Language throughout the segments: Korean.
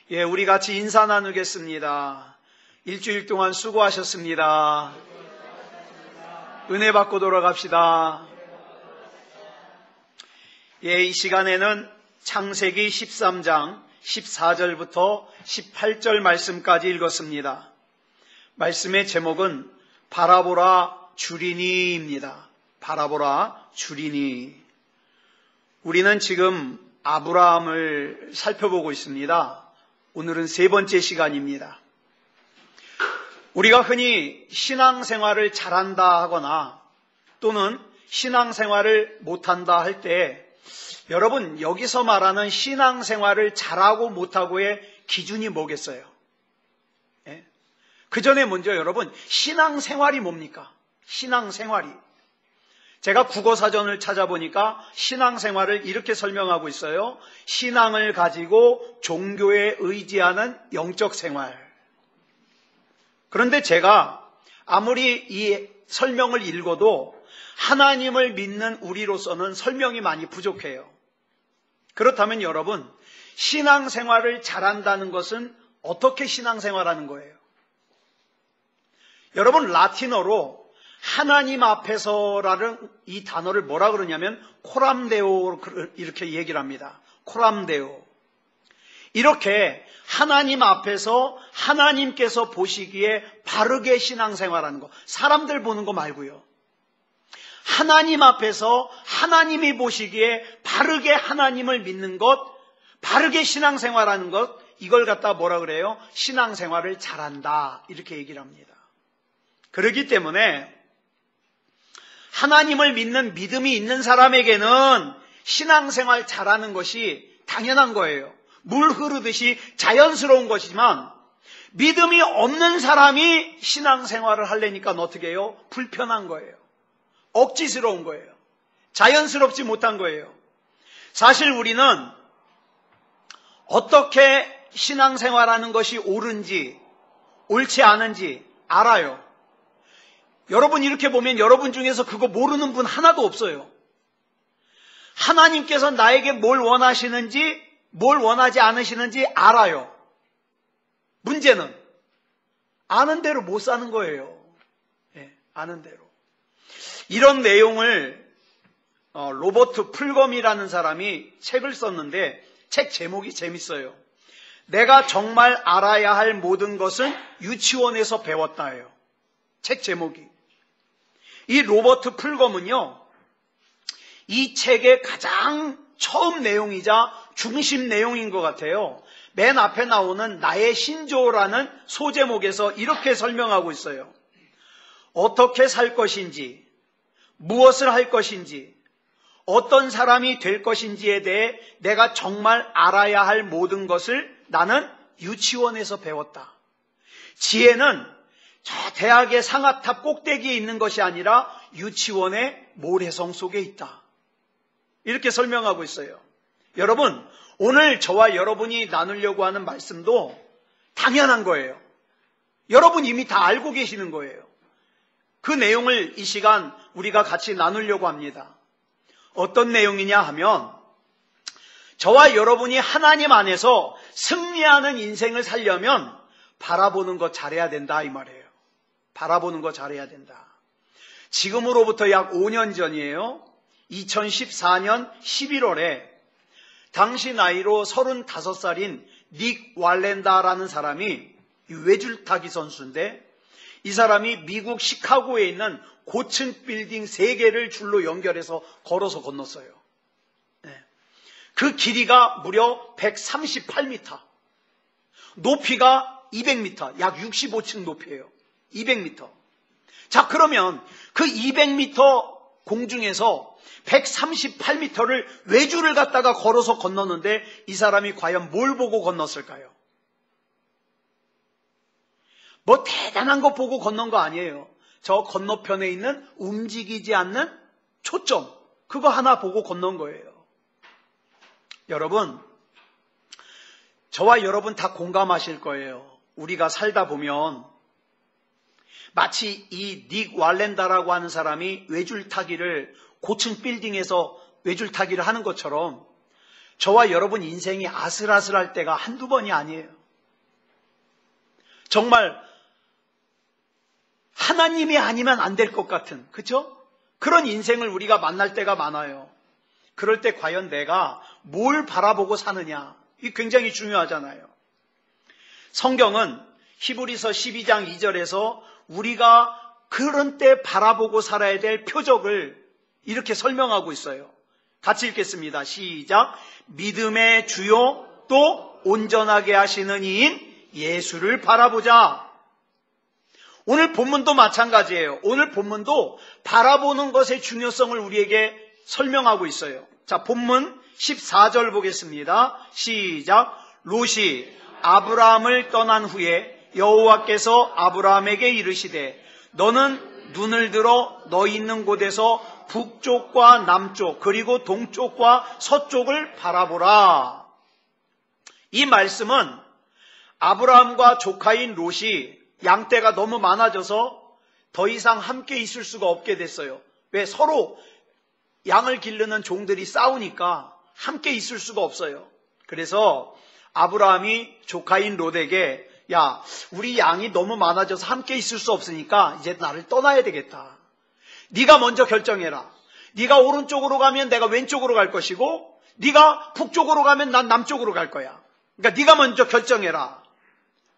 우리 같이 인사 나누겠습니다. 일주일 동안 수고하셨습니다. 은혜 받고 돌아갑시다. 이 시간에는 창세기 13장 14절부터 18절 말씀까지 읽었습니다. 말씀의 제목은 바라보라 주리니입니다. 바라보라 주리니. 우리는 지금 아브라함을 살펴보고 있습니다. 오늘은 세 번째 시간입니다. 우리가 흔히 신앙생활을 잘한다 하거나 또는 신앙생활을 못한다 할 때 여러분 여기서 말하는 신앙생활을 잘하고 못하고의 기준이 뭐겠어요? 그 전에 먼저 여러분 신앙생활이 뭡니까? 신앙생활이. 제가 국어사전을 찾아보니까 신앙생활을 이렇게 설명하고 있어요. 신앙을 가지고 종교에 의지하는 영적 생활. 그런데 제가 아무리 이 설명을 읽어도 하나님을 믿는 우리로서는 설명이 많이 부족해요. 그렇다면 여러분, 신앙생활을 잘한다는 것은 어떻게 신앙생활하는 거예요? 여러분, 라틴어로 하나님 앞에서라는 이 단어를 뭐라 그러냐면 코람데오 이렇게 얘기를 합니다. 코람데오. 이렇게 하나님 앞에서 하나님께서 보시기에 바르게 신앙생활하는 거. 사람들 보는 거 말고요. 하나님 앞에서 하나님이 보시기에 바르게 하나님을 믿는 것, 바르게 신앙생활하는 것, 이걸 갖다 뭐라 그래요? 신앙생활을 잘한다. 이렇게 얘기를 합니다. 그렇기 때문에 하나님을 믿는 믿음이 있는 사람에게는 신앙생활 잘하는 것이 당연한 거예요. 물 흐르듯이 자연스러운 것이지만 믿음이 없는 사람이 신앙생활을 하려니까 어떻게 해요? 불편한 거예요. 억지스러운 거예요. 자연스럽지 못한 거예요. 사실 우리는 어떻게 신앙생활하는 것이 옳은지 옳지 않은지 알아요. 여러분 이렇게 보면 여러분 중에서 그거 모르는 분 하나도 없어요. 하나님께서 나에게 뭘 원하시는지 뭘 원하지 않으시는지 알아요. 문제는 아는 대로 못 사는 거예요. 아는 대로. 이런 내용을 로버트 풀검이라는 사람이 책을 썼는데 책 제목이 재밌어요. 내가 정말 알아야 할 모든 것은 유치원에서 배웠다예요. 책 제목이. 이 로버트 풀검은요, 이 책의 가장 처음 내용이자 중심 내용인 것 같아요. 맨 앞에 나오는 나의 신조라는 소제목에서 이렇게 설명하고 있어요. 어떻게 살 것인지, 무엇을 할 것인지, 어떤 사람이 될 것인지에 대해 내가 정말 알아야 할 모든 것을 나는 유치원에서 배웠다. 지혜는 저 대학의 상아탑 꼭대기에 있는 것이 아니라 유치원의 모래성 속에 있다. 이렇게 설명하고 있어요. 여러분, 오늘 저와 여러분이 나누려고 하는 말씀도 당연한 거예요. 여러분 이미 다 알고 계시는 거예요. 그 내용을 이 시간 우리가 같이 나누려고 합니다. 어떤 내용이냐 하면 저와 여러분이 하나님 안에서 승리하는 인생을 살려면 바라보는 거 잘해야 된다 이 말이에요. 바라보는 거 잘해야 된다. 지금으로부터 약 5년 전이에요. 2014년 11월에 당시 나이로 35살인 닉 왈렌다라는 사람이 외줄타기 선수인데 이 사람이 미국 시카고에 있는 고층 빌딩 3개를 줄로 연결해서 걸어서 건넜어요. 그 길이가 무려 138m, 높이가 200m, 약 65층 높이에요. 200m. 자, 그러면 그 200m 공중에서 138m를 외줄을 갖다가 걸어서 건넜는데 이 사람이 과연 뭘 보고 건넜을까요? 뭐 대단한 거 보고 건넌 거 아니에요. 저 건너편에 있는 움직이지 않는 초점, 그거 하나 보고 건넌 거예요. 여러분, 저와 여러분 다 공감하실 거예요. 우리가 살다 보면 마치 이 닉 왈렌다라고 하는 사람이 외줄타기를 고층 빌딩에서 외줄타기를 하는 것처럼 저와 여러분 인생이 아슬아슬할 때가 한두 번이 아니에요. 정말 하나님이 아니면 안 될 것 같은, 그렇죠? 그런 인생을 우리가 만날 때가 많아요. 그럴 때 과연 내가 뭘 바라보고 사느냐, 이게 굉장히 중요하잖아요. 성경은 히브리서 12장 2절에서 우리가 그런 때 바라보고 살아야 될 표적을 이렇게 설명하고 있어요. 같이 읽겠습니다. 시작. 믿음의 주요 또 온전하게 하시는 이인 예수를 바라보자. 오늘 본문도 마찬가지예요. 오늘 본문도 바라보는 것의 중요성을 우리에게 설명하고 있어요. 자, 본문 14절 보겠습니다. 시작. 롯이 아브라함을 떠난 후에 여호와께서 아브라함에게 이르시되 너는 눈을 들어 너 있는 곳에서 북쪽과 남쪽 그리고 동쪽과 서쪽을 바라보라. 이 말씀은 아브라함과 조카인 롯이 양떼가 너무 많아져서 더 이상 함께 있을 수가 없게 됐어요. 왜? 서로 양을 기르는 종들이 싸우니까 함께 있을 수가 없어요. 그래서 아브라함이 조카인 롯에게 야, 우리 양이 너무 많아져서 함께 있을 수 없으니까 이제 나를 떠나야 되겠다. 네가 먼저 결정해라. 네가 오른쪽으로 가면 내가 왼쪽으로 갈 것이고 네가 북쪽으로 가면 난 남쪽으로 갈 거야. 그러니까 네가 먼저 결정해라.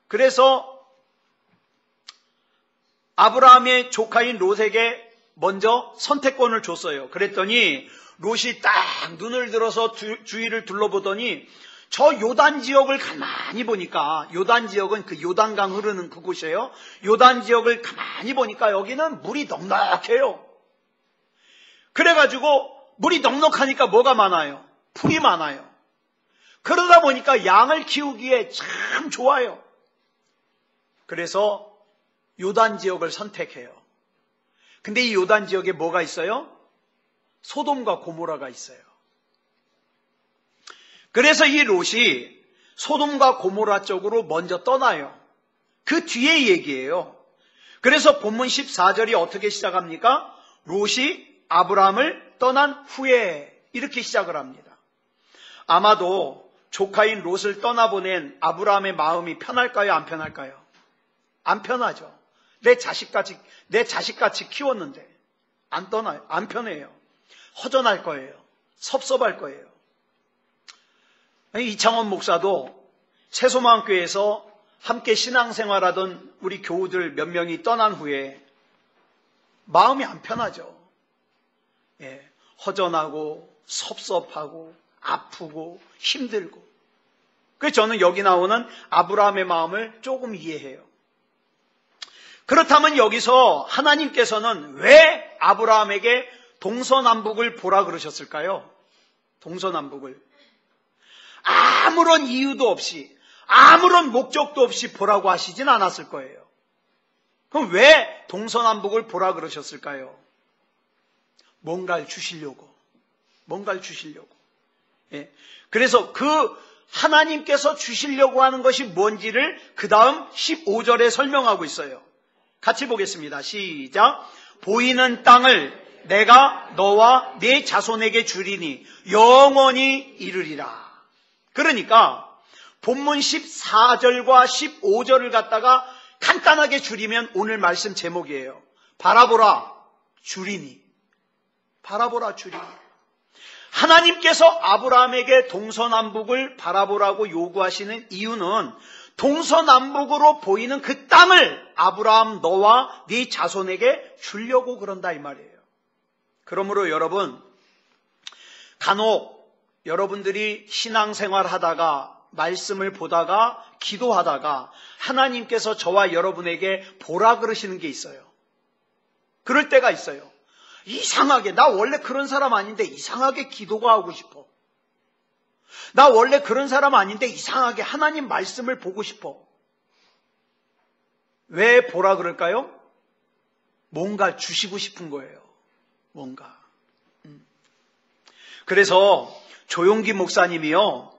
그래서 아브라함의 조카인 롯에게 먼저 선택권을 줬어요. 그랬더니 롯이 딱 눈을 들어서 주위를 둘러보더니 저 요단 지역을 가만히 보니까, 요단 지역은 그 요단강 흐르는 그곳이에요. 요단 지역을 가만히 보니까 여기는 물이 넉넉해요. 그래가지고 물이 넉넉하니까 뭐가 많아요? 풀이 많아요. 그러다 보니까 양을 키우기에 참 좋아요. 그래서 요단 지역을 선택해요. 근데 이 요단 지역에 뭐가 있어요? 소돔과 고모라가 있어요. 그래서 이 롯이 소돔과 고모라 쪽으로 먼저 떠나요. 그 뒤에 얘기예요. 그래서 본문 14절이 어떻게 시작합니까? 롯이 아브라함을 떠난 후에 이렇게 시작을 합니다. 아마도 조카인 롯을 떠나보낸 아브라함의 마음이 편할까요? 안 편할까요? 안 편하죠. 내 자식같이 키웠는데 안 떠나요. 안 편해요. 허전할 거예요. 섭섭할 거예요. 이창원 목사도 새소망교회에서 함께 신앙생활하던 우리 교우들 몇 명이 떠난 후에 마음이 안 편하죠. 예, 허전하고 섭섭하고 아프고 힘들고. 그래서 저는 여기 나오는 아브라함의 마음을 조금 이해해요. 그렇다면 여기서 하나님께서는 왜 아브라함에게 동서남북을 보라 그러셨을까요? 동서남북을. 아무런 이유도 없이, 아무런 목적도 없이 보라고 하시진 않았을 거예요. 그럼 왜 동서남북을 보라 그러셨을까요? 뭔가를 주시려고. 예. 그래서 그 하나님께서 주시려고 하는 것이 뭔지를 그 다음 15절에 설명하고 있어요. 같이 보겠습니다. 시작. 보이는 땅을 내가 너와 네 자손에게 주리니 영원히 이르리라. 그러니까 본문 14절과 15절을 갖다가 간단하게 줄이면 오늘 말씀 제목이에요. 바라보라 주리니. 바라보라 주리니. 하나님께서 아브라함에게 동서남북을 바라보라고 요구하시는 이유는 동서남북으로 보이는 그 땅을 아브라함 너와 네 자손에게 주려고 그런다 이 말이에요. 그러므로 여러분, 간혹 여러분들이 신앙생활 하다가 말씀을 보다가 기도하다가 하나님께서 저와 여러분에게 보라 그러시는 게 있어요. 그럴 때가 있어요. 이상하게 나 원래 그런 사람 아닌데 이상하게 기도가 하고 싶어. 나 원래 그런 사람 아닌데 이상하게 하나님 말씀을 보고 싶어. 왜 보라 그럴까요? 뭔가 주시고 싶은 거예요. 뭔가. 그래서 조용기 목사님이요.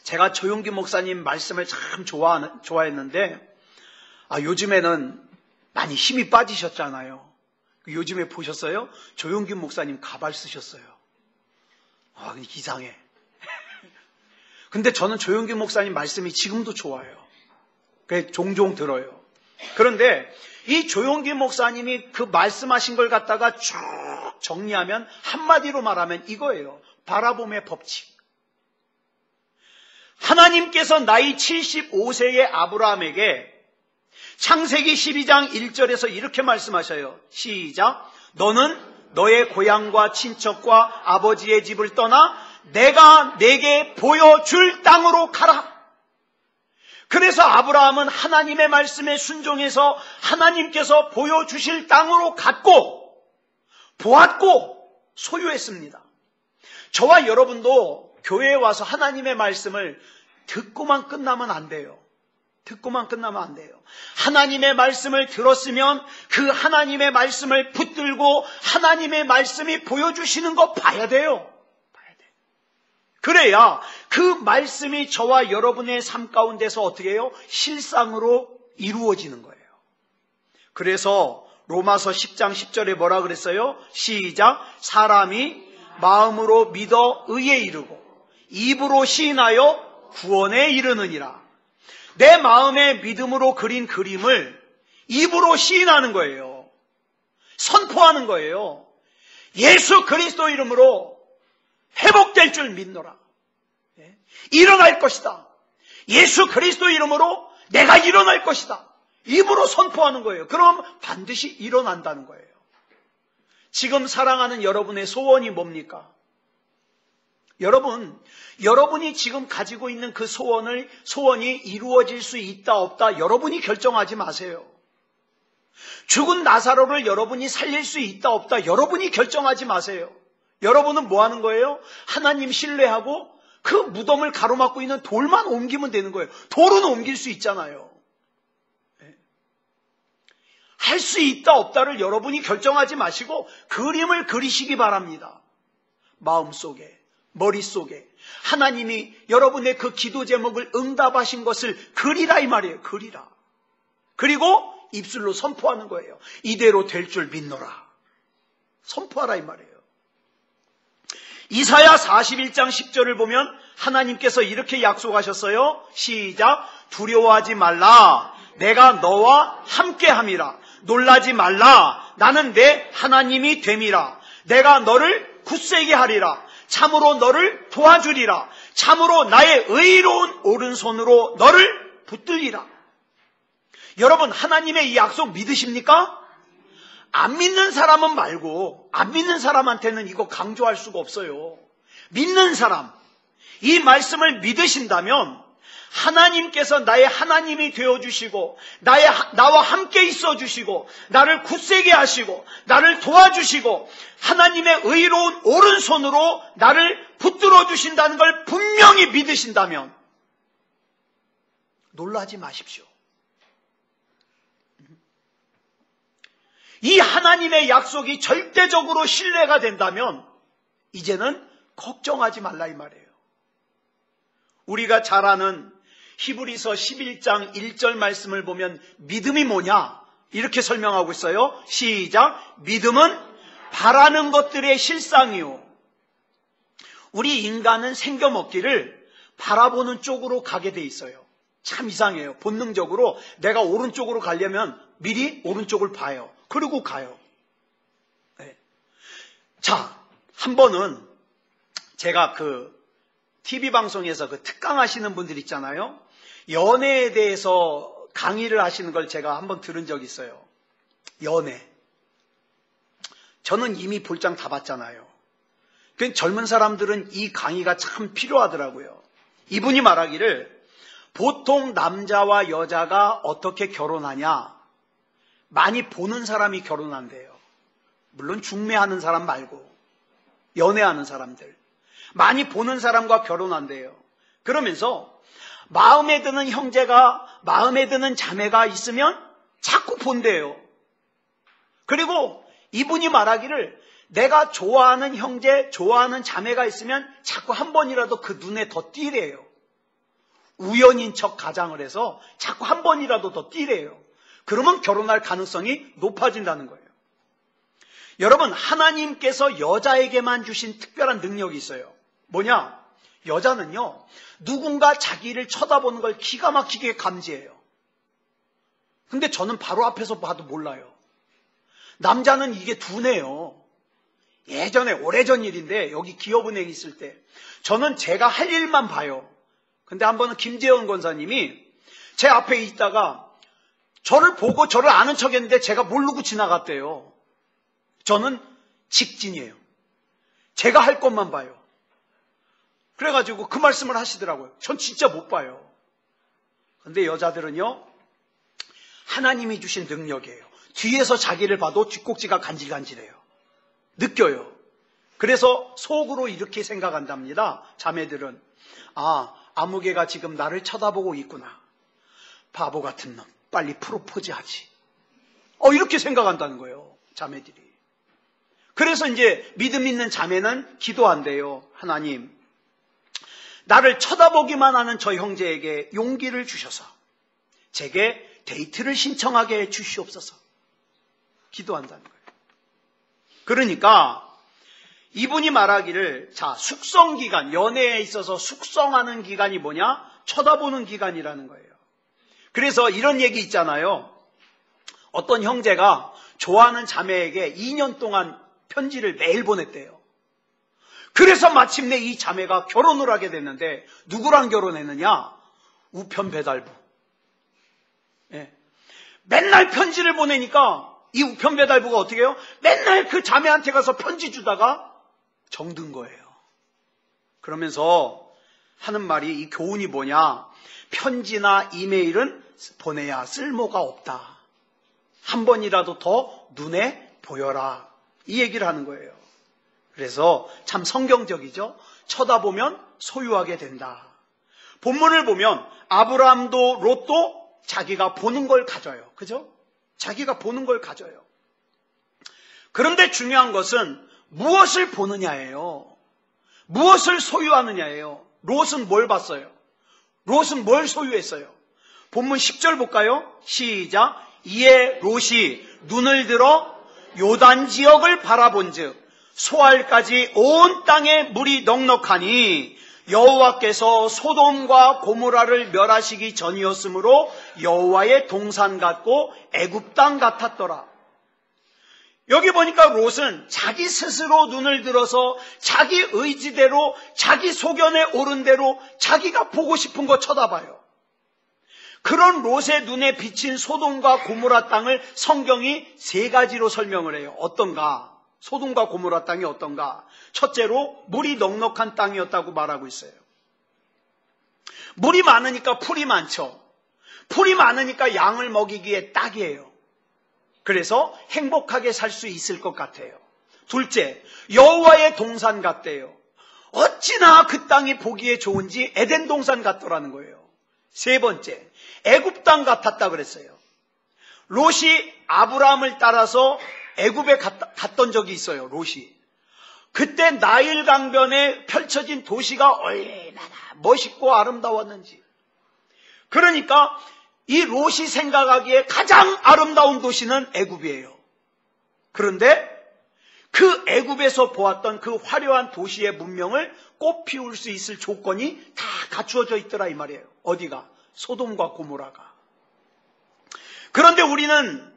제가 조용기 목사님 말씀을 참 좋아했는데 요즘에는 많이 힘이 빠지셨잖아요. 요즘에 보셨어요? 조용기 목사님 가발 쓰셨어요. 이상해. 근데 저는 조용기 목사님 말씀이 지금도 좋아요. 그래서 종종 들어요. 그런데 이 조용기 목사님이 그 말씀하신 걸 갖다가 쭉 정리하면 한마디로 말하면 이거예요. 바라봄의 법칙. 하나님께서 나이 75세의 아브라함에게 창세기 12장 1절에서 이렇게 말씀하셔요. 시작. 너는 너의 고향과 친척과 아버지의 집을 떠나 내가 내게 보여줄 땅으로 가라. 그래서 아브라함은 하나님의 말씀에 순종해서 하나님께서 보여주실 땅으로 갔고 보았고 소유했습니다. 저와 여러분도 교회에 와서 하나님의 말씀을 듣고만 끝나면 안 돼요. 듣고만 끝나면 안 돼요. 하나님의 말씀을 들었으면 그 하나님의 말씀을 붙들고 하나님의 말씀이 보여주시는 거 봐야 돼요. 그래야 그 말씀이 저와 여러분의 삶 가운데서 어떻게 해요? 실상으로 이루어지는 거예요. 그래서 로마서 10장 10절에 뭐라 그랬어요? 시작. 사람이 마음으로 믿어 의에 이르고 입으로 시인하여 구원에 이르느니라. 내 마음의 믿음으로 그린 그림을 입으로 시인하는 거예요. 선포하는 거예요. 예수 그리스도 이름으로 회복될 줄 믿노라. 일어날 것이다. 예수 그리스도 이름으로 내가 일어날 것이다. 입으로 선포하는 거예요. 그럼 반드시 일어난다는 거예요. 지금 사랑하는 여러분의 소원이 뭡니까? 여러분이 지금 가지고 있는 그 소원이 이루어질 수 있다 없다 여러분이 결정하지 마세요. 죽은 나사로를 여러분이 살릴 수 있다 없다 여러분이 결정하지 마세요. 여러분은 뭐 하는 거예요? 하나님 신뢰하고 그 무덤을 가로막고 있는 돌만 옮기면 되는 거예요. 돌은 옮길 수 있잖아요. 할 수 있다 없다를 여러분이 결정하지 마시고 그림을 그리시기 바랍니다. 마음속에, 머릿속에 하나님이 여러분의 그 기도 제목을 응답하신 것을 그리라 이 말이에요. 그리라. 그리고 입술로 선포하는 거예요. 이대로 될 줄 믿노라. 선포하라 이 말이에요. 이사야 41장 10절을 보면 하나님께서 이렇게 약속하셨어요. 시작. 두려워하지 말라. 내가 너와 함께함이라. 놀라지 말라. 나는 내 하나님이 됨이라. 내가 너를 굳세게 하리라. 참으로 너를 도와주리라. 참으로 나의 의로운 오른손으로 너를 붙들리라. 여러분 하나님의 이 약속 믿으십니까? 안 믿는 사람은 말고 안 믿는 사람한테는 이거 강조할 수가 없어요. 믿는 사람, 이 말씀을 믿으신다면 하나님께서 나의 하나님이 되어주시고 나와 함께 있어주시고 나를 굳세게 하시고 나를 도와주시고 하나님의 의로운 오른손으로 나를 붙들어 주신다는 걸 분명히 믿으신다면 놀라지 마십시오. 이 하나님의 약속이 절대적으로 신뢰가 된다면 이제는 걱정하지 말라 이 말이에요. 우리가 잘 아는 히브리서 11장 1절 말씀을 보면 믿음이 뭐냐? 이렇게 설명하고 있어요. 시작. 믿음은 바라는 것들의 실상이요. 우리 인간은 생겨먹기를 바라보는 쪽으로 가게 돼 있어요. 참 이상해요. 본능적으로 내가 오른쪽으로 가려면 미리 오른쪽을 봐요. 그리고 가요. 네. 자, 한 번은 제가 그 TV 방송에서 그 특강하시는 분들 있잖아요. 연애에 대해서 강의를 하시는 걸 제가 한번 들은 적이 있어요. 연애. 저는 이미 볼장 다 봤잖아요. 젊은 사람들은 이 강의가 참 필요하더라고요. 이분이 말하기를 보통 남자와 여자가 어떻게 결혼하냐? 많이 보는 사람이 결혼한대요. 물론 중매하는 사람 말고 연애하는 사람들. 많이 보는 사람과 결혼한대요. 그러면서 마음에 드는 형제가 마음에 드는 자매가 있으면 자꾸 본대요. 그리고 이분이 말하기를 내가 좋아하는 형제, 좋아하는 자매가 있으면 자꾸 한 번이라도 그 눈에 더 띄래요. 우연인 척 가장을 해서 자꾸 한 번이라도 더 띄래요. 그러면 결혼할 가능성이 높아진다는 거예요. 여러분, 하나님께서 여자에게만 주신 특별한 능력이 있어요. 뭐냐? 여자는요, 누군가 자기를 쳐다보는 걸 기가 막히게 감지해요. 근데 저는 바로 앞에서 봐도 몰라요. 남자는 이게 둔해요. 예전에 오래전 일인데 여기 기업은행 있을 때 저는 제가 할 일만 봐요. 근데 한 번은 김재원 권사님이 제 앞에 있다가 저를 보고 저를 아는 척했는데 제가 모르고 지나갔대요. 저는 직진이에요. 제가 할 것만 봐요. 그래가지고 그 말씀을 하시더라고요. 전 진짜 못 봐요. 근데 여자들은요, 하나님이 주신 능력이에요. 뒤에서 자기를 봐도 뒷꼭지가 간질간질해요. 느껴요. 그래서 속으로 이렇게 생각한답니다. 자매들은. 아무개가 지금 나를 쳐다보고 있구나. 바보 같은 놈. 빨리 프로포즈 하지. 이렇게 생각한다는 거예요. 자매들이. 그래서 이제 믿음 있는 자매는 기도한대요. 하나님, 나를 쳐다보기만 하는 저 형제에게 용기를 주셔서 제게 데이트를 신청하게 해 주시옵소서. 기도한다는 거예요. 그러니까 이분이 말하기를, 자, 숙성기간, 연애에 있어서 숙성하는 기간이 뭐냐? 쳐다보는 기간이라는 거예요. 그래서 이런 얘기 있잖아요. 어떤 형제가 좋아하는 자매에게 2년 동안 편지를 매일 보냈대요. 그래서 마침내 이 자매가 결혼을 하게 됐는데, 누구랑 결혼했느냐? 우편 배달부. 예. 맨날 편지를 보내니까 이 우편 배달부가 어떻게 해요? 맨날 그 자매한테 가서 편지 주다가 정든 거예요. 그러면서 하는 말이, 이 교훈이 뭐냐? 편지나 이메일은 보내야 쓸모가 없다. 한 번이라도 더 눈에 보여라. 이 얘기를 하는 거예요. 그래서 참 성경적이죠. 쳐다보면 소유하게 된다. 본문을 보면 아브라함도 롯도 자기가 보는 걸 가져요. 그죠? 자기가 보는 걸 가져요. 그런데 중요한 것은 무엇을 보느냐예요. 무엇을 소유하느냐예요. 롯은 뭘 봤어요? 롯은 뭘 소유했어요? 본문 10절 볼까요? 시작. 이에 롯이 눈을 들어 요단 지역을 바라본즉 소알까지 온 땅에 물이 넉넉하니 여호와께서 소돔과 고모라를 멸하시기 전이었으므로 여호와의 동산 같고 애굽 땅 같았더라. 여기 보니까 롯은 자기 스스로 눈을 들어서 자기 의지대로, 자기 소견에 오른 대로 자기가 보고 싶은 거 쳐다봐요. 그런 롯의 눈에 비친 소돔과 고모라 땅을 성경이 3가지로 설명을 해요. 어떤가? 소돔과 고모라 땅이 어떤가? 첫째로 물이 넉넉한 땅이었다고 말하고 있어요. 물이 많으니까 풀이 많죠. 풀이 많으니까 양을 먹이기에 딱이에요. 그래서 행복하게 살 수 있을 것 같아요. 둘째, 여호와의 동산 같대요. 어찌나 그 땅이 보기에 좋은지 에덴 동산 같더라는 거예요. 세 번째, 애굽 땅 같았다 그랬어요. 롯이 아브라함을 따라서 애굽에 갔던 적이 있어요. 롯이. 그때 나일 강변에 펼쳐진 도시가 얼마나 멋있고 아름다웠는지. 그러니까 이 롯이 생각하기에 가장 아름다운 도시는 애굽이에요. 그런데 그 애굽에서 보았던 그 화려한 도시의 문명을 꽃피울 수 있을 조건이 다 갖추어져 있더라 이 말이에요. 어디가? 소돔과 고모라가. 그런데 우리는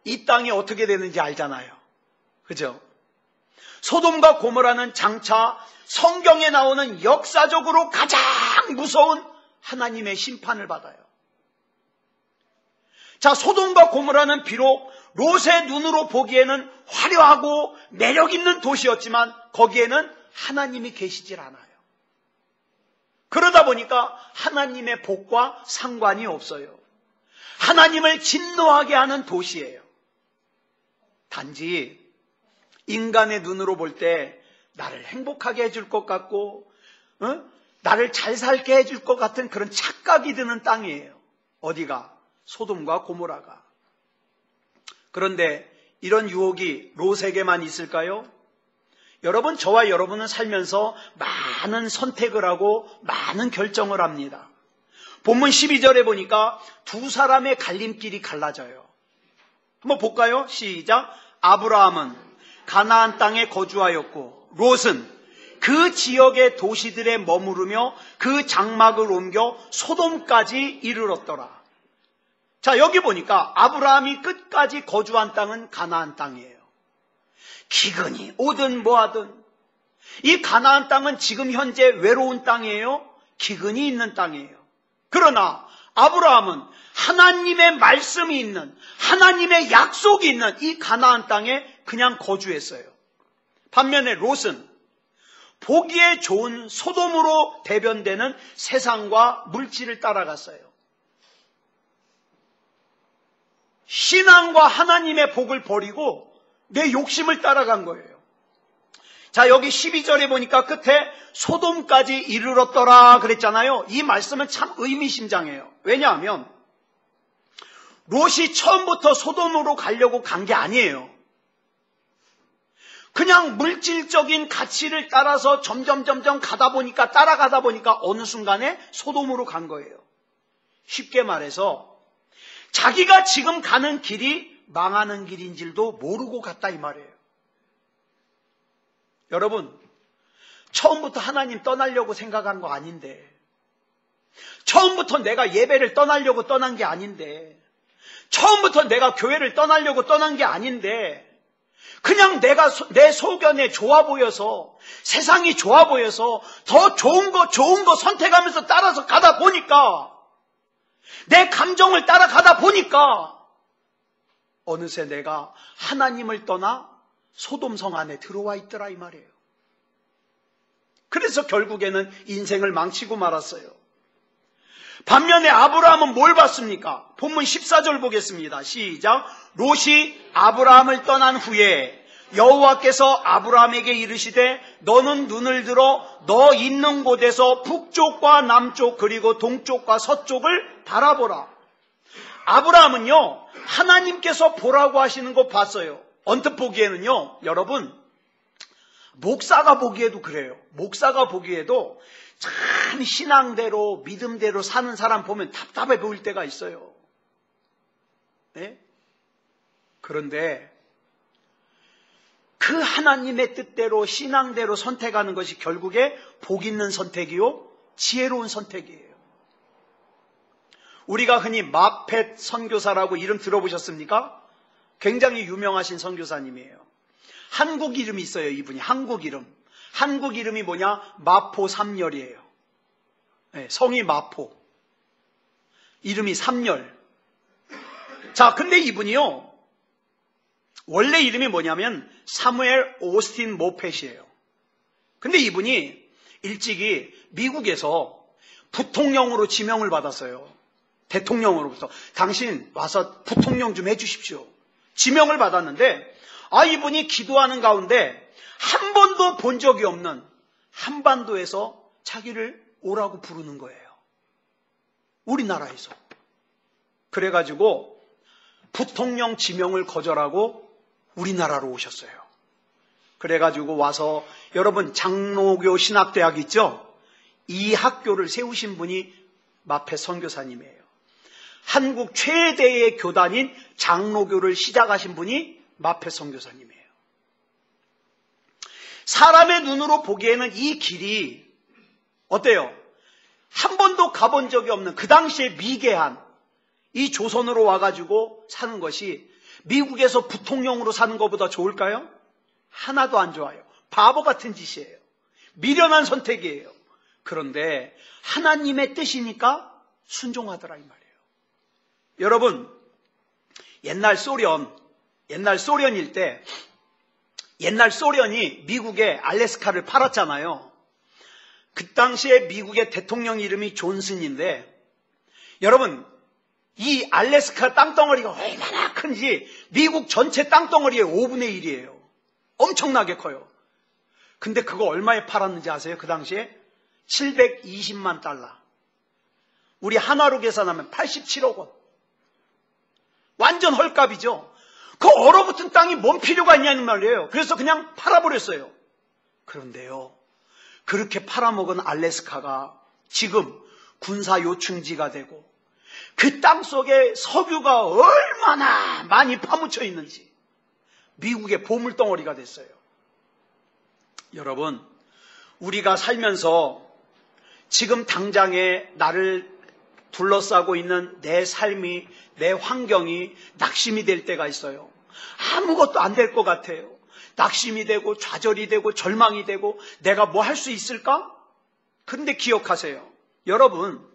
이 땅이 어떻게 되는지 알잖아요. 그죠? 소돔과 고모라는 장차 성경에 나오는 역사적으로 가장 무서운 하나님의 심판을 받아요. 자, 소돔과 고모라는 비록 롯의 눈으로 보기에는 화려하고 매력 있는 도시였지만 거기에는 하나님이 계시질 않아요. 그러다 보니까 하나님의 복과 상관이 없어요. 하나님을 진노하게 하는 도시예요. 단지 인간의 눈으로 볼 때 나를 행복하게 해줄 것 같고 나를 잘 살게 해줄 것 같은 그런 착각이 드는 땅이에요. 어디가? 소돔과 고모라가. 그런데 이런 유혹이 롯에게만 있을까요? 여러분, 저와 여러분은 살면서 많은 선택을 하고 많은 결정을 합니다. 본문 12절에 보니까 두 사람의 갈림길이 갈라져요. 한번 볼까요? 시작. 아브라함은 가나안 땅에 거주하였고 롯은 그 지역의 도시들에 머무르며 그 장막을 옮겨 소돔까지 이르렀더라. 자, 여기 보니까 아브라함이 끝까지 거주한 땅은 가나안 땅이에요. 기근이 오든 뭐하든 이 가나안 땅은 지금 현재 외로운 땅이에요? 기근이 있는 땅이에요. 그러나 아브라함은 하나님의 말씀이 있는, 하나님의 약속이 있는 이 가나안 땅에 그냥 거주했어요. 반면에 롯은 보기에 좋은 소돔으로 대변되는 세상과 물질을 따라갔어요. 신앙과 하나님의 복을 버리고 내 욕심을 따라간 거예요. 자, 여기 12절에 보니까 끝에 소돔까지 이르렀더라 그랬잖아요. 이 말씀은 참 의미심장해요. 왜냐하면 롯이 처음부터 소돔으로 가려고 간 게 아니에요. 그냥 물질적인 가치를 따라서 점점 따라가다 보니까 어느 순간에 소돔으로 간 거예요. 쉽게 말해서 자기가 지금 가는 길이 망하는 길인 줄도 모르고 갔다 이 말이에요. 여러분, 처음부터 하나님 떠나려고 생각한 거 아닌데, 처음부터 내가 예배를 떠나려고 떠난 게 아닌데, 처음부터 내가 교회를 떠나려고 떠난 게 아닌데, 그냥 내 소견에 좋아 보여서, 세상이 좋아 보여서 더 좋은 거 선택하면서 따라서 가다 보니까, 내 감정을 따라가다 보니까 어느새 내가 하나님을 떠나 소돔성 안에 들어와 있더라 이 말이에요. 그래서 결국에는 인생을 망치고 말았어요. 반면에 아브라함은 뭘 봤습니까? 본문 14절 보겠습니다. 시작. 롯이 아브라함을 떠난 후에 여호와께서 아브라함에게 이르시되 너는 눈을 들어 너 있는 곳에서 북쪽과 남쪽 그리고 동쪽과 서쪽을 바라보라. 아브라함은요, 하나님께서 보라고 하시는 거 봤어요. 언뜻 보기에는요, 여러분, 목사가 보기에도 그래요. 목사가 보기에도 참 신앙대로 믿음대로 사는 사람 보면 답답해 보일 때가 있어요. 네? 그런데 그 하나님의 뜻대로 신앙대로 선택하는 것이 결국에 복 있는 선택이요, 지혜로운 선택이에요. 우리가 흔히 마펫 선교사라고 이름 들어보셨습니까? 굉장히 유명하신 선교사님이에요. 한국 이름이 있어요. 이분이 한국 이름. 한국 이름이 뭐냐? 마포 삼열이에요. 네, 성이 마포. 이름이 삼열. 자, 근데 이분이요, 원래 이름이 뭐냐면 사무엘 오스틴 모펫이에요. 근데 이분이 일찍이 미국에서 부통령으로 지명을 받았어요. 대통령으로부터. 당신 와서 부통령 좀 해주십시오. 지명을 받았는데, 이분이 기도하는 가운데 한 번도 본 적이 없는 한반도에서 자기를 오라고 부르는 거예요. 우리나라에서. 그래가지고 부통령 지명을 거절하고 우리나라로 오셨어요. 그래가지고 와서, 여러분 장로교 신학대학 있죠? 이 학교를 세우신 분이 마펫 선교사님이에요. 한국 최대의 교단인 장로교를 시작하신 분이 마펫 선교사님이에요. 사람의 눈으로 보기에는 이 길이 어때요? 한 번도 가본 적이 없는 그 당시에 미개한 이 조선으로 와가지고 사는 것이 미국에서 부통령으로 사는 것보다 좋을까요? 하나도 안 좋아요. 바보 같은 짓이에요. 미련한 선택이에요. 그런데 하나님의 뜻이니까 순종하더라 이 말이에요. 여러분, 옛날 소련일 때, 옛날 소련이 미국에 알래스카를 팔았잖아요. 그 당시에 미국의 대통령 이름이 존슨인데, 여러분, 이 알래스카 땅덩어리가 얼마나 큰지 미국 전체 땅덩어리의 5분의 1이에요. 엄청나게 커요. 근데 그거 얼마에 팔았는지 아세요? 그 당시에 720만 달러. 우리 하나로 계산하면 87억 원. 완전 헐값이죠. 그 얼어붙은 땅이 뭔 필요가 있냐는 말이에요. 그래서 그냥 팔아버렸어요. 그런데요, 그렇게 팔아먹은 알래스카가 지금 군사 요충지가 되고 그 땅 속에 석유가 얼마나 많이 파묻혀 있는지 미국의 보물덩어리가 됐어요. 여러분, 우리가 살면서 지금 당장에 나를 둘러싸고 있는 내 삶이, 내 환경이 낙심이 될 때가 있어요. 아무것도 안 될 것 같아요. 낙심이 되고 좌절이 되고 절망이 되고 내가 뭐 할 수 있을까? 그런데 기억하세요. 여러분,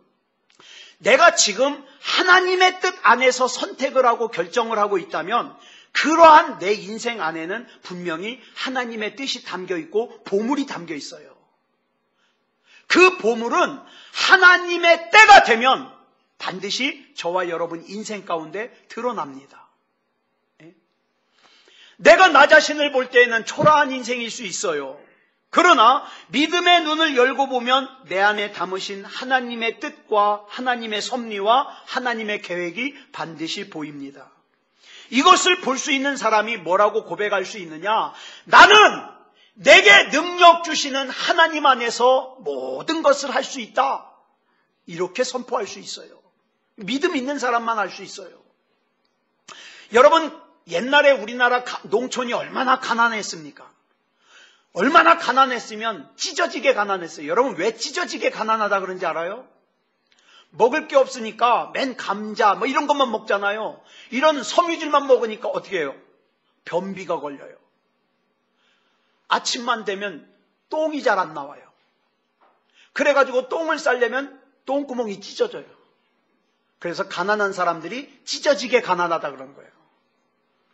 내가 지금 하나님의 뜻 안에서 선택을 하고 결정을 하고 있다면 그러한 내 인생 안에는 분명히 하나님의 뜻이 담겨 있고 보물이 담겨 있어요. 그 보물은 하나님의 때가 되면 반드시 저와 여러분 인생 가운데 드러납니다. 내가 나 자신을 볼 때에는 초라한 인생일 수 있어요. 그러나 믿음의 눈을 열고 보면 내 안에 담으신 하나님의 뜻과 하나님의 섭리와 하나님의 계획이 반드시 보입니다. 이것을 볼 수 있는 사람이 뭐라고 고백할 수 있느냐? 나는 내게 능력 주시는 하나님 안에서 모든 것을 할 수 있다. 이렇게 선포할 수 있어요. 믿음 있는 사람만 할 수 있어요. 여러분, 옛날에 우리나라 농촌이 얼마나 가난했습니까? 얼마나 가난했으면 찢어지게 가난했어요. 여러분, 왜 찢어지게 가난하다 그런지 알아요? 먹을 게 없으니까 맨 감자 뭐 이런 것만 먹잖아요. 이런 섬유질만 먹으니까 어떻게 해요? 변비가 걸려요. 아침만 되면 똥이 잘 안 나와요. 그래가지고 똥을 싸려면 똥구멍이 찢어져요. 그래서 가난한 사람들이 찢어지게 가난하다 그런 거예요.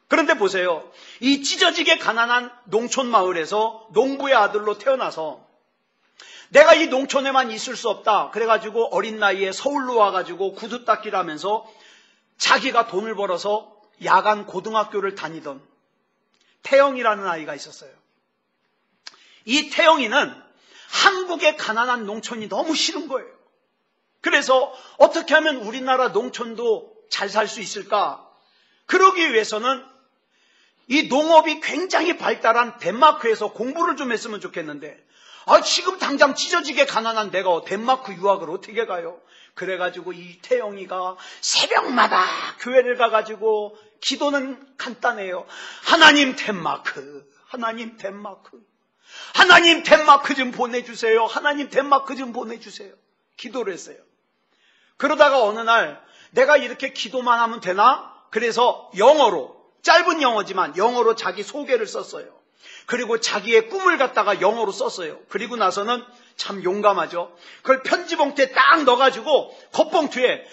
그런데 보세요. 이 찢어지게 가난한 농촌 마을에서 농부의 아들로 태어나서 내가 이 농촌에만 있을 수 없다. 그래가지고 어린 나이에 서울로 와가지고 구두 닦기를 하면서 자기가 돈을 벌어서 야간 고등학교를 다니던 태영이라는 아이가 있었어요. 이 태영이는 한국의 가난한 농촌이 너무 싫은 거예요. 그래서 어떻게 하면 우리나라 농촌도 잘 살 수 있을까? 그러기 위해서는 이 농업이 굉장히 발달한 덴마크에서 공부를 좀 했으면 좋겠는데 지금 당장 찢어지게 가난한 내가 덴마크 유학을 어떻게 가요? 그래가지고 이 태영이가 새벽마다 교회를 가가지고 기도는 간단해요. 하나님 덴마크, 하나님 덴마크, 하나님 덴마크 좀 보내주세요. 하나님 덴마크 좀 보내주세요. 기도를 했어요. 그러다가 어느 날 내가 이렇게 기도만 하면 되나? 그래서 영어로, 짧은 영어지만 영어로 자기 소개를 썼어요. 그리고 자기의 꿈을 갖다가 영어로 썼어요. 그리고 나서는 참 용감하죠. 그걸 편지 봉투에 딱 넣어가지고 겉봉투에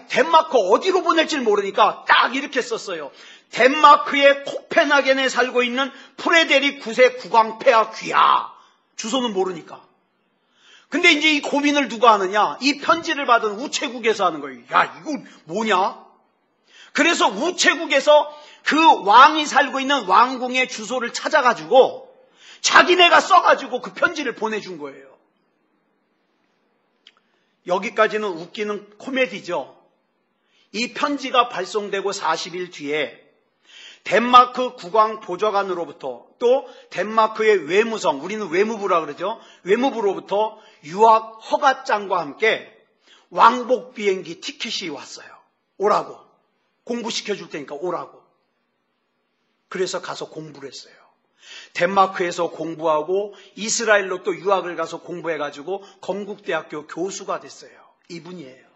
덴마크 어디로 보낼지 모르니까 딱 이렇게 썼어요. 덴마크의 코펜하겐에 살고 있는 프레데릭 9세 국왕폐하 귀하. 주소는 모르니까. 근데 이제 이 고민을 누가 하느냐? 이 편지를 받은 우체국에서 하는 거예요. 야, 이거 뭐냐? 그래서 우체국에서 그 왕이 살고 있는 왕궁의 주소를 찾아가지고 자기네가 써가지고 그 편지를 보내준 거예요. 여기까지는 웃기는 코미디죠. 이 편지가 발송되고 40일 뒤에 덴마크 국왕 보좌관으로부터 또 덴마크의 외무성, 우리는 외무부라 그러죠. 외무부로부터 유학 허가장과 함께 왕복 비행기 티켓이 왔어요. 오라고. 공부시켜줄 테니까 오라고. 그래서 가서 공부를 했어요. 덴마크에서 공부하고 이스라엘로 또 유학을 가서 공부해가지고 건국대학교 교수가 됐어요. 이분이에요.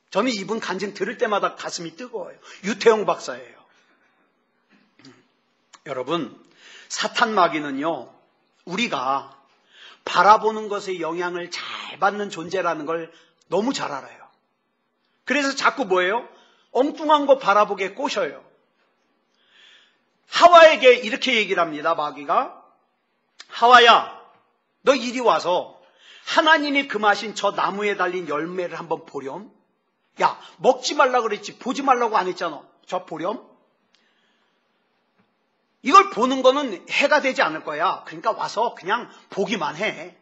저는 이분 간증 들을 때마다 가슴이 뜨거워요. 유태영 박사예요. 여러분, 사탄 마귀는요, 우리가 바라보는 것의 영향을 잘 받는 존재라는 걸 너무 잘 알아요. 그래서 자꾸 뭐예요? 엉뚱한 거 바라보게 꼬셔요. 하와에게 이렇게 얘기를 합니다. 마귀가. 하와야, 너 이리 와서 하나님이 금하신 저 나무에 달린 열매를 한번 보렴. 야, 먹지 말라고 그랬지 보지 말라고 안 했잖아. 저 보렴. 이걸 보는 거는 해가 되지 않을 거야. 그러니까 와서 그냥 보기만 해.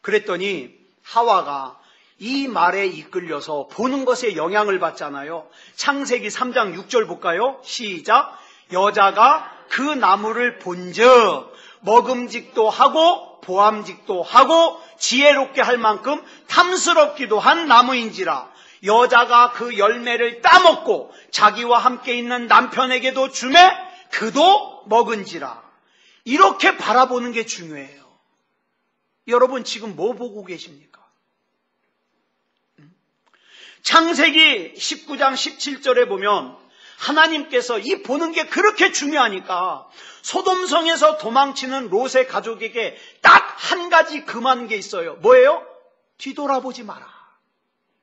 그랬더니 하와가 이 말에 이끌려서 보는 것에 영향을 받잖아요. 창세기 3장 6절 볼까요? 시작. 여자가 그 나무를 본즉 먹음직도 하고 보암직도 하고 지혜롭게 할 만큼 탐스럽기도 한 나무인지라. 여자가 그 열매를 따먹고 자기와 함께 있는 남편에게도 주매 그도 먹은지라. 이렇게 바라보는 게 중요해요. 여러분 지금 뭐 보고 계십니까? 창세기 19장 17절에 보면 하나님께서 이 보는 게 그렇게 중요하니까 소돔성에서 도망치는 롯의 가족에게 딱 한 가지 금한 게 있어요. 뭐예요? 뒤돌아보지 마라.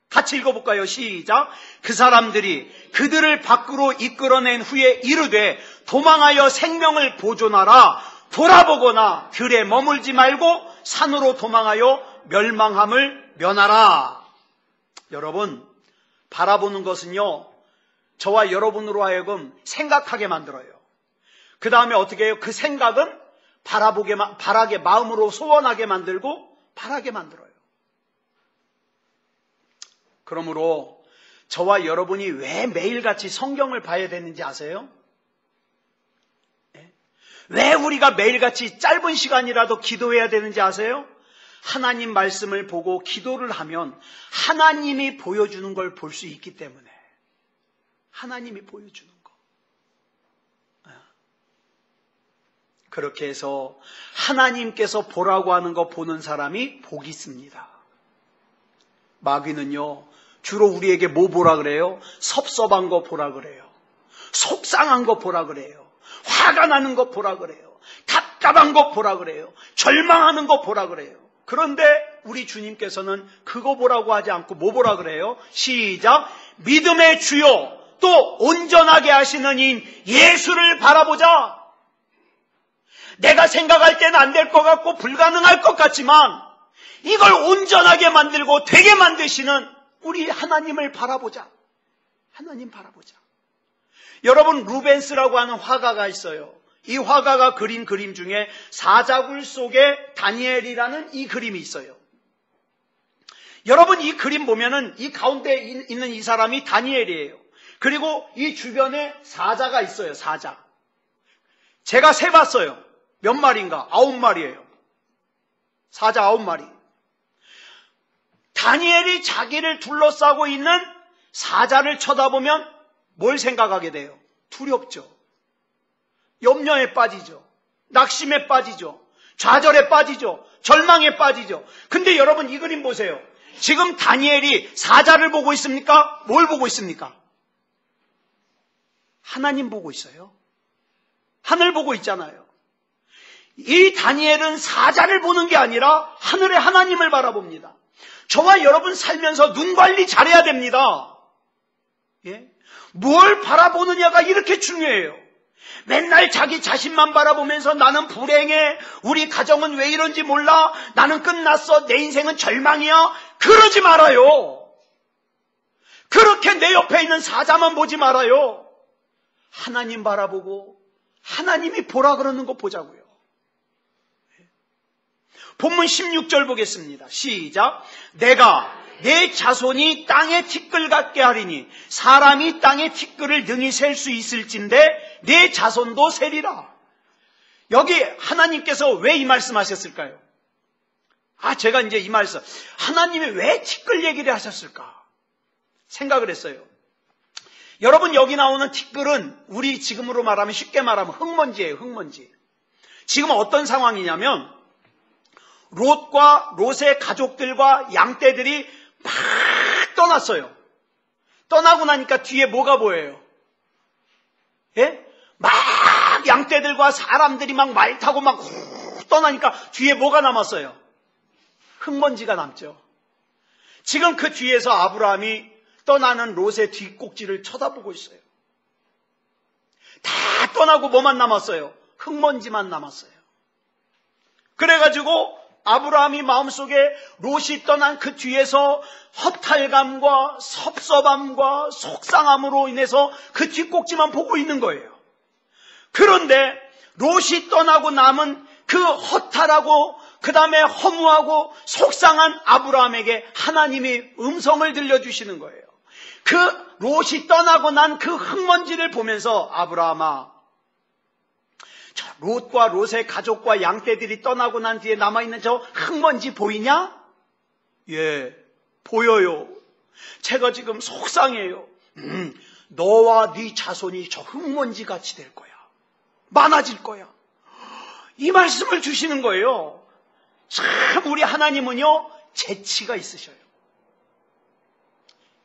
같이 읽어볼까요? 시작. 그 사람들이 그들을 밖으로 이끌어낸 후에 이르되 도망하여 생명을 보존하라. 돌아보거나 들에 머물지 말고 산으로 도망하여 멸망함을 면하라. 여러분, 바라보는 것은요, 저와 여러분으로 하여금 생각하게 만들어요. 그 다음에 어떻게 해요? 그 생각은 바라게 마음으로 소원하게 만들고 바라게 만들어요. 그러므로 저와 여러분이 왜 매일같이 성경을 봐야 되는지 아세요? 왜 우리가 매일같이 짧은 시간이라도 기도해야 되는지 아세요? 하나님 말씀을 보고 기도를 하면 하나님이 보여주는 걸 볼 수 있기 때문에. 하나님이 보여주는 거. 그렇게 해서 하나님께서 보라고 하는 거 보는 사람이 복이 있습니다. 마귀는요, 주로 우리에게 뭐 보라 그래요? 섭섭한 거 보라 그래요. 속상한 거 보라 그래요. 화가 나는 거 보라 그래요. 답답한 거 보라 그래요. 절망하는 거 보라 그래요. 그런데 우리 주님께서는 그거 보라고 하지 않고 뭐 보라 그래요? 시작. 믿음의 주요 또 온전하게 하시는 인 예수를 바라보자. 내가 생각할 때는 안 될 것 같고 불가능할 것 같지만 이걸 온전하게 만들고 되게 만드시는 우리 하나님을 바라보자. 하나님 바라보자. 여러분, 루벤스라고 하는 화가가 있어요. 이 화가가 그린 그림 중에 사자굴 속에 다니엘이라는 이 그림이 있어요. 여러분, 이 그림 보면은 이 가운데 있는 이 사람이 다니엘이에요. 그리고 이 주변에 사자가 있어요. 사자. 제가 세봤어요. 몇 마리인가? 9마리예요. 사자 9마리. 다니엘이 자기를 둘러싸고 있는 사자를 쳐다보면 뭘 생각하게 돼요? 두렵죠. 염려에 빠지죠. 낙심에 빠지죠. 좌절에 빠지죠. 절망에 빠지죠. 근데 여러분 이 그림 보세요. 지금 다니엘이 사자를 보고 있습니까? 뭘 보고 있습니까? 하나님 보고 있어요. 하늘 보고 있잖아요. 이 다니엘은 사자를 보는 게 아니라 하늘의 하나님을 바라봅니다. 저와 여러분 살면서 눈 관리 잘해야 됩니다. 예? 뭘 바라보느냐가 이렇게 중요해요. 맨날 자기 자신만 바라보면서 나는 불행해, 우리 가정은 왜 이런지 몰라, 나는 끝났어, 내 인생은 절망이야. 그러지 말아요. 그렇게 내 옆에 있는 사자만 보지 말아요. 하나님 바라보고 하나님이 보라 그러는 거 보자고요. 본문 16절 보겠습니다. 시작. 내가 내 자손이 땅에 티끌 같게 하리니 사람이 땅에 티끌을 능히 셀 수 있을진데 내 자손도 세리라. 여기 하나님께서 왜 이 말씀하셨을까요? 제가 이제 이 말씀, 하나님이 왜 티끌 얘기를 하셨을까 생각을 했어요. 여러분, 여기 나오는 티끌은 우리 지금으로 말하면, 쉽게 말하면 흙먼지예요. 흙먼지. 지금 어떤 상황이냐면 롯과 롯의 가족들과 양떼들이 막 떠났어요. 떠나고 나니까 뒤에 뭐가 보여요? 예? 막 양떼들과 사람들이 막 말 타고 막 떠나니까 뒤에 뭐가 남았어요? 흙먼지가 남죠. 지금 그 뒤에서 아브라함이 떠나는 롯의 뒷꼭지를 쳐다보고 있어요. 다 떠나고 뭐만 남았어요? 흙먼지만 남았어요. 그래가지고 아브라함이 마음속에 롯이 떠난 그 뒤에서 허탈감과 섭섭함과 속상함으로 인해서 그 뒷꼭지만 보고 있는 거예요. 그런데 롯이 떠나고 남은 그 허탈하고 그 다음에 허무하고 속상한 아브라함에게 하나님이 음성을 들려주시는 거예요. 그 롯이 떠나고 난 그 흙먼지를 보면서 아브라함아, 저 롯과 롯의 가족과 양떼들이 떠나고 난 뒤에 남아있는 저 흙먼지 보이냐? 예, 보여요. 제가 지금 속상해요. 너와 네 자손이 저 흙먼지 같이 될 거야. 많아질 거야. 이 말씀을 주시는 거예요. 참 우리 하나님은요, 재치가 있으셔요.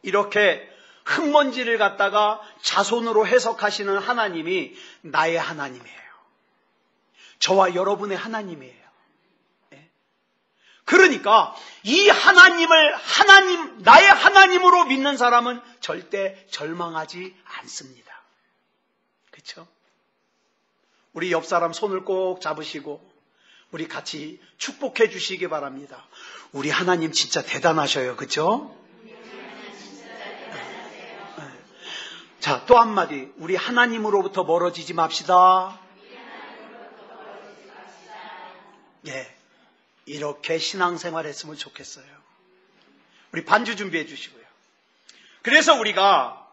이렇게 흙먼지를 갖다가 자손으로 해석하시는 하나님이 나의 하나님이에요. 저와 여러분의 하나님이에요. 그러니까 이 하나님을 나의 하나님으로 믿는 사람은 절대 절망하지 않습니다. 그렇죠? 우리 옆 사람 손을 꼭 잡으시고 우리 같이 축복해 주시기 바랍니다. 우리 하나님 진짜 대단하셔요. 그렇죠? 자, 또 한마디. 우리 하나님으로부터 멀어지지 맙시다. 예. 이렇게 신앙생활 했으면 좋겠어요. 우리 반주 준비해 주시고요. 그래서 우리가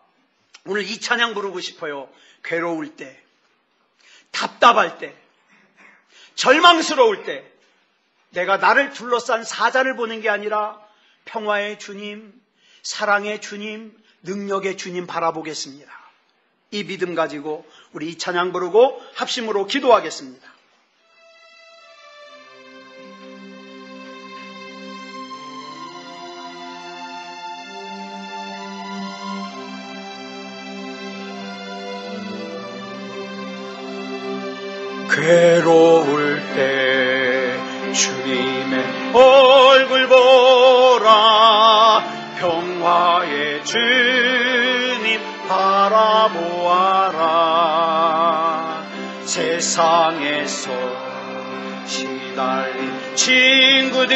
오늘 이 찬양 부르고 싶어요. 괴로울 때, 답답할 때, 절망스러울 때, 내가 나를 둘러싼 사자를 보는 게 아니라 평화의 주님, 사랑의 주님, 능력의 주님 바라보겠습니다. 이 믿음 가지고 우리 이 찬양 부르고 합심으로 기도하겠습니다. 괴로울 때 주님의 얼굴 보라, 평화의 주님 바라보아라. 세상에서 시달린 친구들아,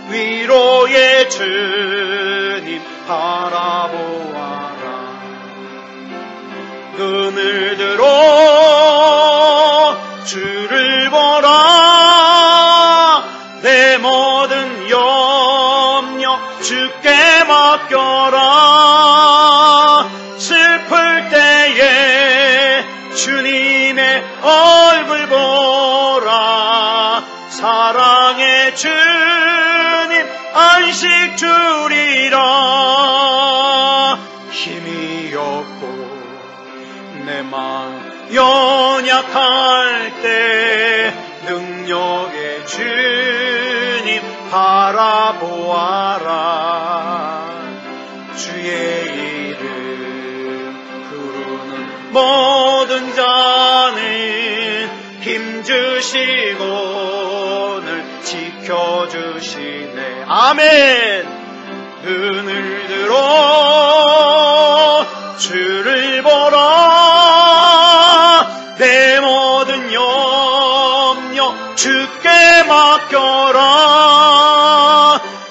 위로의 주님 바라보아라. 눈을 들어 주를 보라, 내 모든 염려 주께 맡겨라. 슬플 때에 주님의 얼굴 보라, 사랑의 주님 안식 주리라. 힘이 없고 내 마음 연약할 때 능력의 주님 바라보아라. 주의 이름 부르는 모든 자는 힘주시고 늘 지켜주시네. 아멘. 눈을 들어 주를 보라, 내 모든 염려 주께 맡겨라.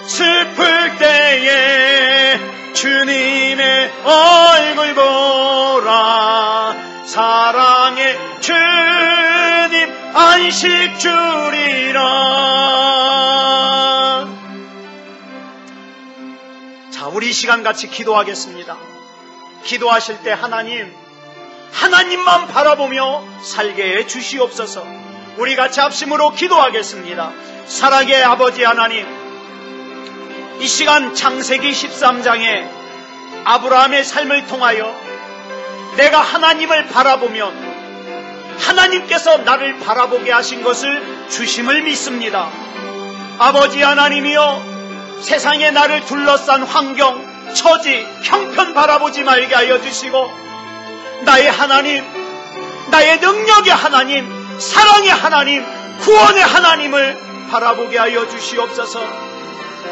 슬플 때에 주님의 얼굴 보라, 사랑의 주님 안식 주리라. 자, 우리 이 시간 같이 기도하겠습니다. 기도하실 때 하나님만 바라보며 살게 해 주시옵소서. 우리 같이 합심으로 기도하겠습니다. 사랑의 아버지 하나님, 이 시간 창세기 13장에 아브라함의 삶을 통하여 내가 하나님을 바라보면 하나님께서 나를 바라보게 하신 것을 주심을 믿습니다. 아버지 하나님이여, 세상에 나를 둘러싼 환경, 처지, 형편 바라보지 말게 하여 주시고 나의 하나님, 나의 능력의 하나님, 사랑의 하나님, 구원의 하나님을 바라보게 하여 주시옵소서.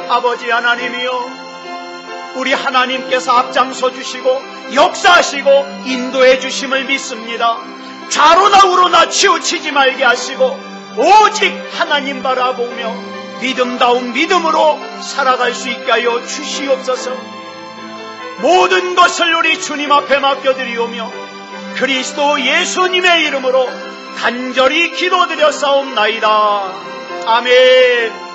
아버지 하나님이여, 우리 하나님께서 앞장서 주시고 역사하시고 인도해 주심을 믿습니다. 좌로나 우로나 치우치지 말게 하시고 오직 하나님 바라보며 믿음다운 믿음으로 살아갈 수 있게 하여 주시옵소서. 모든 것을 우리 주님 앞에 맡겨드리오며 그리스도 예수님의 이름으로 간절히 기도드려 싸움나이다. 아멘.